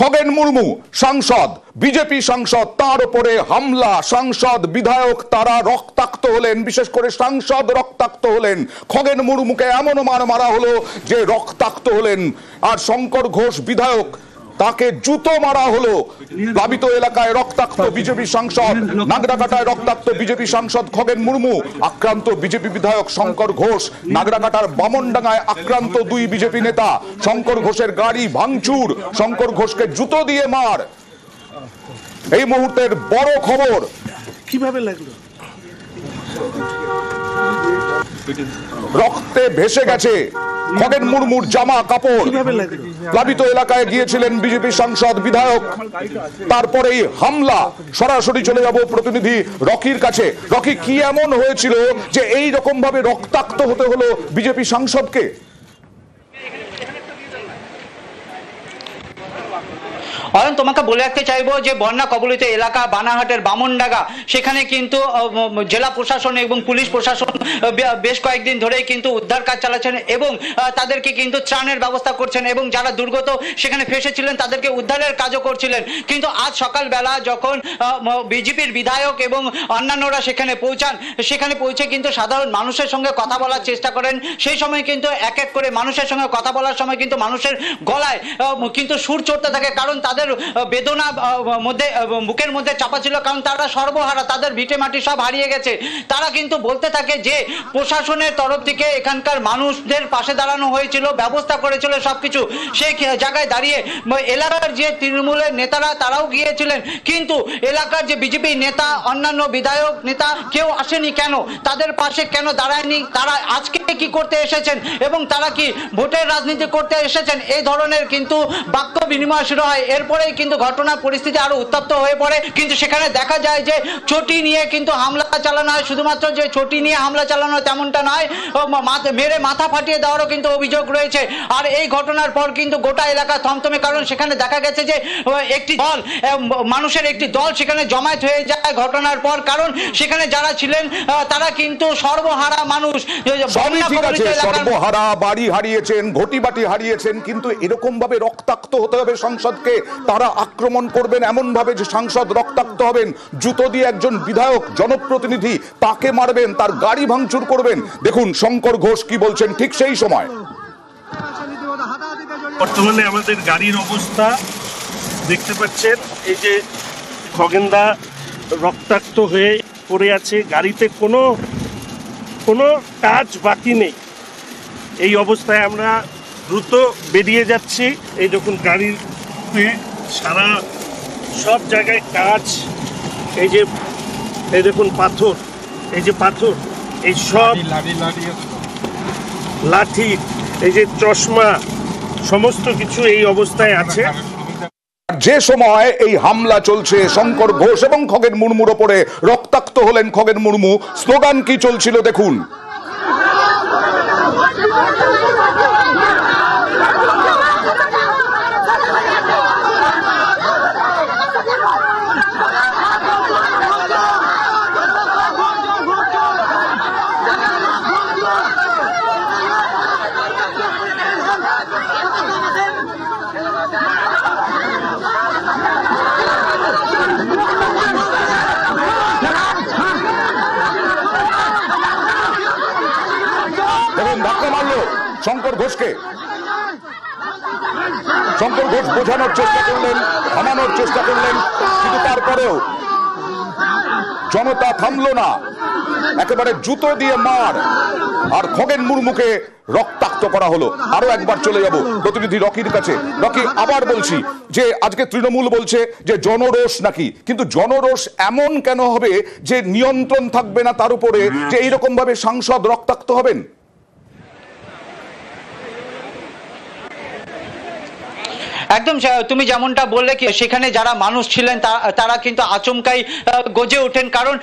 খগেন মুর্মু সাংসদ, বিজেপি সাংসদ, তার উপরে হামলা। সাংসদ বিধায়ক তারা রক্তাক্ত হলেন, বিশেষ করে সাংসদ রক্তাক্ত হলেন। খগেন মুর্মুকে এমন মারা হলো যে রক্তাক্ত হলেন। আর শঙ্কর ঘোষ বিধায়ক, তাকে জুতো মারা হলো। প্লাবিত এলাকায় রক্তাক্ত বিজেপি সাংসদ, নাগরাকাটায় রক্তাক্ত বিজেপি সাংসদ খগেন মুর্মু, আক্রান্ত বিজেপি বিধায়ক শঙ্কর ঘোষ। নাগরাকাটার বামনডাঙ্গায় আক্রান্ত দুই বিজেপি নেতা। শঙ্কর ঘোষের গাড়ি ভাঙচুর, শঙ্কর ঘোষকে জুতো দিয়ে মার। এই মুহূর্তের বড় খবর। কিভাবে লাগলো? রক্তে ভেসে গেছে খগেন মুর্মুর জামা কাপড়। প্লাবিত এলাকায় গিয়েছিলেন বিজেপি সাংসদ বিধায়ক, তারপরেই হামলা। সরাসরি চলে যাব প্রতিনিধি রকির কাছে। রকি, কি এমন হয়েছিল যে এই রকম ভাবে রক্তাক্ত হতে হলো বিজেপি সাংসদকে? তোমাকে বলে রাখতে চাইবো যে বন্যা কবলিত এলাকা বানাহাটের বামনডাঙ্গা, সেখানে কিন্তু জেলা প্রশাসন এবং পুলিশ প্রশাসন বেশ কয়েকদিন ধরেই কিন্তু উদ্ধার কাজ চালাচ্ছেন এবং তাদেরকে কিন্তু ত্রাণের ব্যবস্থা করছেন এবং যারা দুর্গত সেখানে ফেসেছিলেন তাদেরকে উদ্ধারের কাজও করছিলেন। কিন্তু আজ সকালবেলা যখন বিজেপির বিধায়ক এবং অন্যান্যরা সেখানে পৌঁছান, সেখানে পৌঁছে কিন্তু সাধারণ মানুষের সঙ্গে কথা বলার চেষ্টা করেন। সেই সময় কিন্তু এক এক করে মানুষের সঙ্গে কথা বলার সময় কিন্তু মানুষের গলায় কিন্তু সুর চড়তে থাকে, কারণ তাদের বেদনা মধ্যে বুকের মধ্যে চাপা ছিল, কারণ তারা সর্বহারা, তাদের ভিটে মাটি সব হারিয়ে গেছে। তারা কিন্তু বলতে থাকে যে প্রশাসনের তরফ থেকে এখানকার মানুষদের পাশে দাঁড়ানো হয়েছিল, ব্যবস্থা করেছিল সবকিছু। সেই জায়গায় দাঁড়িয়ে এলাকার যে তৃণমূলের নেতারা তারাও গিয়েছিলেন, কিন্তু এলাকার যে বিজেপি নেতা, অন্যান্য বিধায়ক নেতা কেউ আসেনি কেন? তাদের পাশে কেন দাঁড়ায়নি? তারা আজকে কি করতে এসেছেন এবং তারা কি ভোটের রাজনীতি করতে এসেছেন? এই ধরনের কিন্তু বাক্য বিনিময় শুরু হয়। এরপরেই কিন্তু ঘটনা পরিস্থিতি আরো উত্তপ্ত হয়ে পড়ে। কিন্তু সেখানে দেখা যায় যে চটি নিয়ে কিন্তু হামলা চালানো হয়। শুধুমাত্র যে চটি নিয়ে হামলা চালানো তেমনটা নয়, মেরে মাথা ফাটিয়ে দেওয়ারও কিন্তু অভিযোগ রয়েছে। আর এই ঘটনার পর কিন্তু গোটা এলাকা থমথমে, কারণ সেখানে দেখা গেছে যে একটি দল, মানুষের একটি দল সেখানে জমায়েত হয়ে যায় ঘটনার পর, কারণ সেখানে যারা ছিলেন তারা কিন্তু সর্বহারা মানুষ। সর্বহারা, বাড়ি হারিয়েছেন, ঘটি বাটি হারিয়েছেন, কিন্তু এরকম ভাবে রক্তাক্ত হতে হবে সংসদকে? তারা আক্রমণ করবেন এমন ভাবে যে সাংসদ রক্তাক্ত হবেন, জুতো দিয়ে একজন বিধায়ক জনপ্রতিনিধি তাকে মারবেন, তার গাড়ি ভাঙচুর করবেন। দেখুন শঙ্কর ঘোষ কি বলছেন ঠিক সেই সময়। বর্তমানে আমাদের গাড়ির অবস্থা দেখতে পাচ্ছেন, এই যে খগেনদা রক্তাক্ত হয়ে পড়ে আছে, গাড়িতে কোনো কাজ বাকি নেই। এই অবস্থায় আমরা দ্রুত বেরিয়ে যাচ্ছি। এই যখন গাড়ির সারা সব জায়গায় কাজ, এই দেখুন পাথর, এই যে পাথর, এই সব লাঠি, এই যে চশমা, সমস্ত কিছু এই অবস্থায় আছে। যে সময় এই হামলা চলছে শঙ্কর ঘোষ এবং খগেন মুর্মুর ওপরে, রক্তাক্ত হলেন খগেন মুর্মু, স্লোগান কি চলছিল দেখুন। ধাক্কা মারলো শঙ্কর ঘোষকে। শঙ্কর ঘোষ বোঝানোর চেষ্টা করলেন, থামানোর চেষ্টা করলেন, কিন্তু তারপরেও জনতা থামলো না। একেবারে জুতো দিয়ে মার, আর খগেন মুর্মুকে রক্তাক্ত করা হলো। আরো একবার চলে যাব প্রতিনিধি রকির কাছে। রকি, আবার বলছি যে আজকে তৃণমূল বলছে যে জনরোষ নাকি, কিন্তু জনরোষ এমন কেন হবে যে নিয়ন্ত্রণ থাকবে না তার উপরে, যে এইরকম ভাবে সাংসদ রক্তাক্ত হবেন? একদম তুমি যেমনটা বললে, কি সেখানে যারা মানুষ ছিলেন তারা কিন্তু আচমকাই গজে ওঠেন, কারণ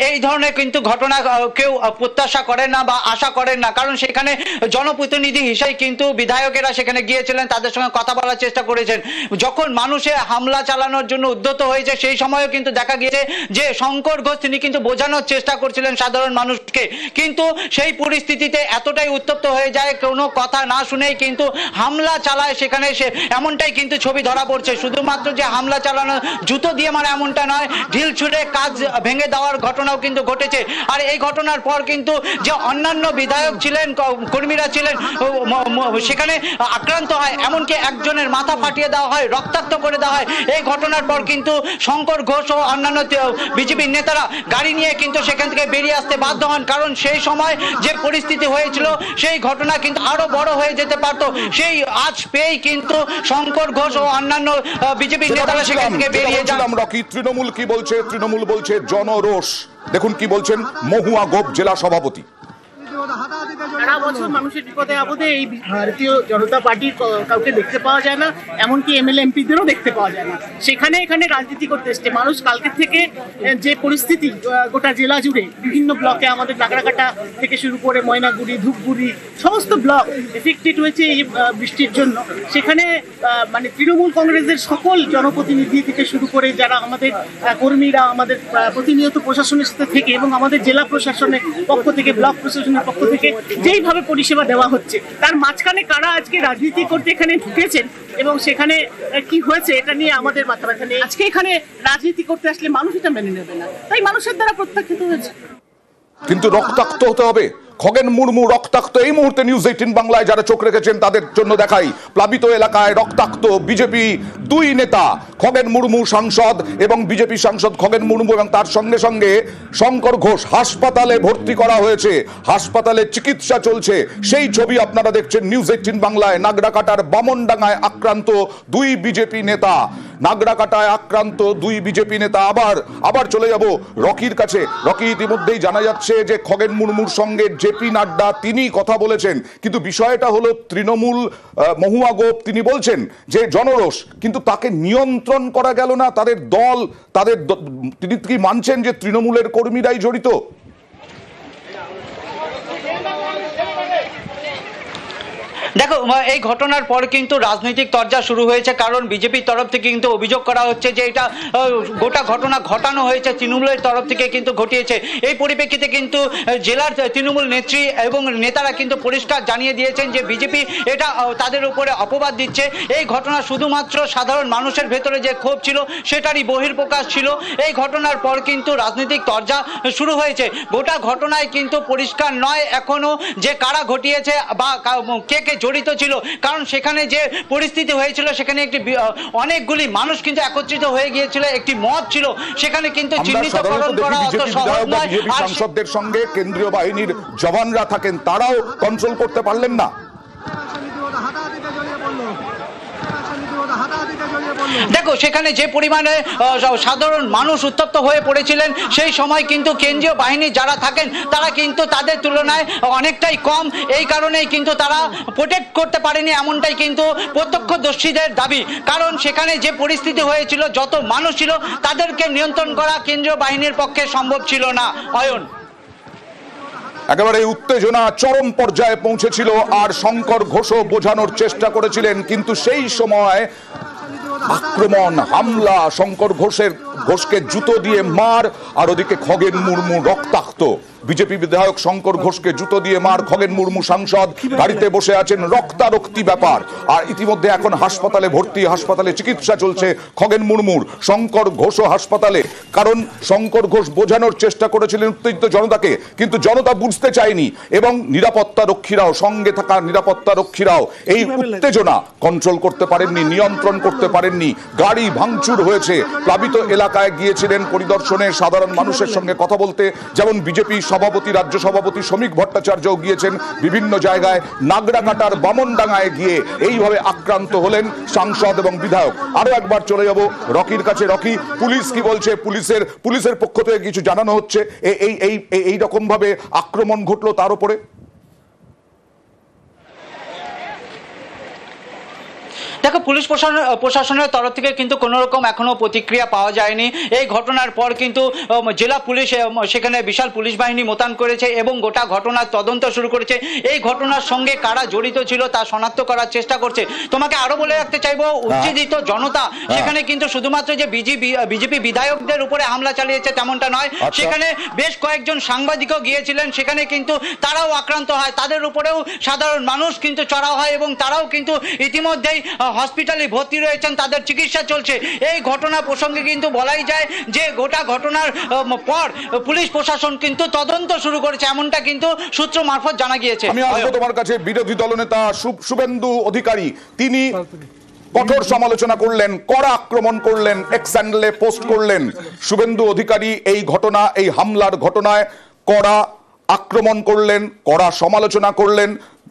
এই ধরনের কিন্তু ঘটনা কেউ প্রত্যাশা করেন না বা আশা করেন না। কারণ সেখানে জনপ্রতিনিধি হিসেবে কিন্তু বিধায়কেরা সেখানে গিয়েছিলেন, তাদের সঙ্গে কথা বলার চেষ্টা করেছেন। যখন মানুষে হামলা চালানোর জন্য উদ্যত হয়েছে সেই সময়ও কিন্তু দেখা গিয়েছে যে শঙ্কর ঘোষ তিনি কিন্তু বোঝানোর চেষ্টা করছিলেন সাধারণ মানুষকে, কিন্তু সেই পরিস্থিতিতে এতটাই উত্তপ্ত হয়ে যায়, কোনো কথা না শুনেই কিন্তু হামলা চালায় সেখানে। সে এমনটাই কিন্তু ছবি ধরা পড়ছে। শুধুমাত্র যে হামলা চালানো, জুতো দিয়ে মারা এমনটা নয়, ঢিল ছুঁড়ে কাজ ভেঙে দেওয়ার ঘটনাও কিন্তু ঘটেছে। আর এই ঘটনার পর কিন্তু যে অন্যান্য বিধায়ক ছিলেন, কর্মীরা ছিলেন, সেখানে আক্রান্ত হয়, এমনকি একজনের মাথা ফাটিয়ে দেওয়া হয়, রক্তাক্ত করে দেওয়া হয়। এই ঘটনার পর কিন্তু শঙ্কর ঘোষ ও অন্যান্য বিজেপির নেতারা গাড়ি নিয়ে কিন্তু সেখান থেকে বেরিয়ে আসতে বাধ্য হন, কারণ সেই সময় যে পরিস্থিতি হয়েছিল সেই ঘটনা কিন্তু আরো বড় হয়ে যেতে পারত। সেই আজ পেয়েই কিন্তু শঙ্কর ঘোষ ও অন্যান্য বিজেপির নেতারা সেখান থেকে বেরিয়ে যান। রকি, তৃণমূল কি বলছে? তৃণমূল বলছে জনরোষ। দেখুন কি বলছেন মহুয়া গোপ জেলা সভাপতি। সারা বছর মানুষের বিপদে আপদে এই ভারতীয় জনতা পার্টির কাউকে দেখতে পাওয়া যায় না, এমনকি এমএলএ এমপিদেরও দেখতে পাওয়া যায় না। এখানে রাজনীতি করতে এসছে মানুষ। কালকে থেকে যে পরিস্থিতি গোটা জেলা জুড়ে বিভিন্ন ব্লকে, আমাদের নাগরাকাটা থেকে শুরু করে ময়নাগুড়ি, ধূপগুড়ি, সমস্ত ব্লক এফেক্টেড হয়েছে এই বৃষ্টির জন্য। সেখানে মানে তৃণমূল কংগ্রেসের সকল জনপ্রতিনিধি থেকে শুরু করে যারা আমাদের কর্মীরা, আমাদের প্রতিনিয়ত প্রশাসনের সাথে থেকে এবং আমাদের জেলা প্রশাসনের পক্ষ থেকে, ব্লক প্রশাসনের পক্ষ থেকে যেইভাবে পরিষেবা দেওয়া হচ্ছে, তার মাঝখানে কারা আজকে রাজনীতি করতে এখানে ঢুকেছেন এবং সেখানে কি হয়েছে এটা নিয়ে আমাদের মাথা ব্যথা নেই। আজকে এখানে রাজনীতি করতে আসলে মানুষ এটা মেনে নেবে না, তাই মানুষের দ্বারা প্রত্যাখ্যাত হয়েছে। কিন্তু রক্তাক্ত হতে হবে। খগেন মুর্মু রক্তাক্ত। এই মুহূর্তে নিউজ 18 বাংলায় যারা চোখ রেখেছেন তাদের জন্য দেখাই, প্লাবিত এলাকায় রক্তাক্ত বিজেপি দুই নেতা, খগেন মুর্মু সাংসদ এবং বিজেপি সাংসদ খগেন মুর্মু এবং তার সঙ্গে সঙ্গে শঙ্কর ঘোষ হাসপাতালে ভর্তি করা হয়েছে, হাসপাতালে চিকিৎসা চলছে। সেই ছবি আপনারা দেখছেন নিউজ 18 বাংলায়। নাগরাকাটার বামনডাঙ্গায় আক্রান্ত দুই বিজেপি নেতা, নাগরাকাটায় আক্রান্ত দুই বিজেপি নেতা। আবার চলে যাব রকির কাছে। রকি, ইতিমধ্যেই জানা যাচ্ছে যে খগেন মুর্মুর সঙ্গে জেপি নাড্ডা তিনি কথা বলেছেন, কিন্তু বিষয়টা হলো তৃণমূল মহুয়া গোপ তিনি বলছেন যে জনরোষ, কিন্তু তাকে নিয়ন্ত্রণ করা গেল না। তাদের দল, তিনি কি মানছেন যে তৃণমূলের কর্মীরাই জড়িত? দেখো, এই ঘটনার পর কিন্তু রাজনৈতিক তরজা শুরু হয়েছে, কারণ বিজেপির তরফ থেকে কিন্তু অভিযোগ করা হচ্ছে যে এটা গোটা ঘটনা ঘটানো হয়েছে তৃণমূলের তরফ থেকে কিন্তু ঘটিয়েছে। এই পরিপ্রেক্ষিতে কিন্তু জেলার তৃণমূল নেত্রী এবং নেতারা কিন্তু পরিষ্কার জানিয়ে দিয়েছেন যে বিজেপি এটা তাদের উপরে অপবাদ দিচ্ছে। এই ঘটনা শুধুমাত্র সাধারণ মানুষের ভেতরে যে ক্ষোভ ছিল সেটারই বহির্প্রকাশ ছিল। এই ঘটনার পর কিন্তু রাজনৈতিক তরজা শুরু হয়েছে। গোটা ঘটনায় কিন্তু পরিষ্কার নয় এখনো যে কারা ঘটিয়েছে বা কে কে জড়িত ছিল, কারণ সেখানে যে পরিস্থিতি হয়েছিল সেখানে অনেকগুলি মানুষ কিন্তু একত্রিত হয়ে গিয়েছিল, একটি মত ছিল, সেখানে কিন্তু চিহ্নিতকরণ করা অত সহজ নয়। বিজেপি সাংসদদের সঙ্গে কেন্দ্রীয় বাহিনীর জওয়ানরা থাকেন, তারাও কন্ট্রোল করতে পারলেন না। দেখো, সেখানে যে পরিমাণে সাধারণ মানুষ উত্তপ্ত হয়ে পড়েছিলেন, সেই সময় কিন্তু কেন্দ্রীয় বাহিনী যারা থাকেন তারা কিন্তু তাদের তুলনায় অনেকটাই কম। এই কারণেই কিন্তু তারা প্রোটেক্ট করতে পারেনি, এমনটাই কিন্তু প্রত্যক্ষদর্শীদের দাবি। কারণ সেখানে যে পরিস্থিতি হয়েছিল, যত মানুষ ছিল তাদেরকে নিয়ন্ত্রণ করা কেন্দ্রীয় বাহিনীর পক্ষে সম্ভব ছিল না। অয়ন, একেবারে উত্তেজনা চরম পর্যায়ে পৌঁছেছিল, আর শঙ্কর ঘোষও বোঝানোর চেষ্টা করেছিলেন, কিন্তু সেই সময় আক্রমণ, হামলা, শঙ্কর ঘোষকে জুতো দিয়ে মার, আর ওদিকে খগেন মুর্মু রক্তাক্ত। বিজেপি বিধায়ক শঙ্কর ঘোষকে জুতো দিয়ে মার, খগেন মুর্মু সাংসদ গাড়িতে বসে আছেন, রক্তারক্তি ব্যাপার। আর ইতিমধ্যে এখন হাসপাতালে ভর্তি, হাসপাতালে চিকিৎসা চলছে খগেন মুর্মুর। শঙ্কর ঘোষও হাসপাতালে, কারণ শঙ্কর ঘোষ বোঝানোর চেষ্টা করেছিলেন উত্তেজিত জনতাকে, কিন্তু জনতা বুঝতে চায়নি এবং নিরাপত্তা রক্ষীরাও, সঙ্গে থাকা নিরাপত্তা রক্ষীরাও এই উত্তেজনা কন্ট্রোল করতে পারেননি, নিয়ন্ত্রণ করতে পারেননি। গাড়ি ভাঙচুর হয়েছে। প্লাবিত এলাকায় গিয়েছিলেন পরিদর্শনে, সাধারণ মানুষের সঙ্গে কথা বলতে, যেমন বিজেপি সভাপতি, রাজ্য সভাপতি শ্রমিক ভট্টাচার্যও গিয়েছেন বিভিন্ন জায়গায়। নাগরাকাটার বামনডাঙ্গায় গিয়ে এইভাবে আক্রান্ত হলেন সাংসদ এবং বিধায়ক। আরো একবার চলে যাব রকির কাছে। রকি, পুলিশ কি বলছে? পুলিশের পক্ষ থেকে কিছু জানানো হচ্ছে এই রকম ভাবে আক্রমণ ঘটলো তার উপরে? দেখো, পুলিশ প্রশাসনের তরফ থেকে কিন্তু কোনো রকম এখনো প্রতিক্রিয়া পাওয়া যায়নি। এই ঘটনার পর কিন্তু জেলা পুলিশ সেখানে বিশাল পুলিশ বাহিনী মোতায়েন করেছে এবং গোটা ঘটনার তদন্ত শুরু করেছে। এই ঘটনার সঙ্গে কারা জড়িত ছিল তা শনাক্ত করার চেষ্টা করছে। তোমাকে আরো বলে রাখতে চাইবো, উত্তেজিত জনতা সেখানে কিন্তু শুধুমাত্র যে বিজেপি বিধায়কদের উপরে হামলা চালিয়েছে তেমনটা নয়, সেখানে বেশ কয়েকজন সাংবাদিকও গিয়েছিলেন, সেখানে কিন্তু তারাও আক্রান্ত হয়, তাদের উপরেও সাধারণ মানুষ কিন্তু চড়াও হয় এবং তারাও কিন্তু ইতিমধ্যেই হসপিটালে ভর্তি রয়েছেন, তাদের চিকিৎসা চলছে। এই ঘটনা প্রসঙ্গে কিন্তু বলাই যায় যে গোটা ঘটনার পর পুলিশ প্রশাসন কিন্তু তদন্ত শুরু করেছে, এমনটা কিন্তু সূত্র মারফত জানা গিয়েছে। আমি আসবো তোমার কাছে। বিরোধী দলনেতা শুভেন্দু অধিকারী তিনি কঠোর সমালোচনা করলেন, কড়া আক্রমণ করলেন, এক্স হ্যান্ডেলে পোস্ট করলেন। শুভেন্দু অধিকারী এই ঘটনা, এই হামলার ঘটনায় কড়া আক্রমণ করলেন, কড়া সমালোচনা করলেন।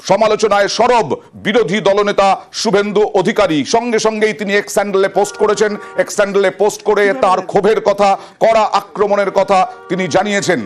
সমালোচনায় সরব বিরোধী দলনেতা শুভেন্দু অধিকারী। সঙ্গে সঙ্গেই তিনি এক্স হ্যান্ডেলে পোস্ট করেছেন। এক্স হ্যান্ডেলে পোস্ট করে তার ক্ষোভের কথা, কড়া আক্রমণের কথা তিনি জানিয়েছেন।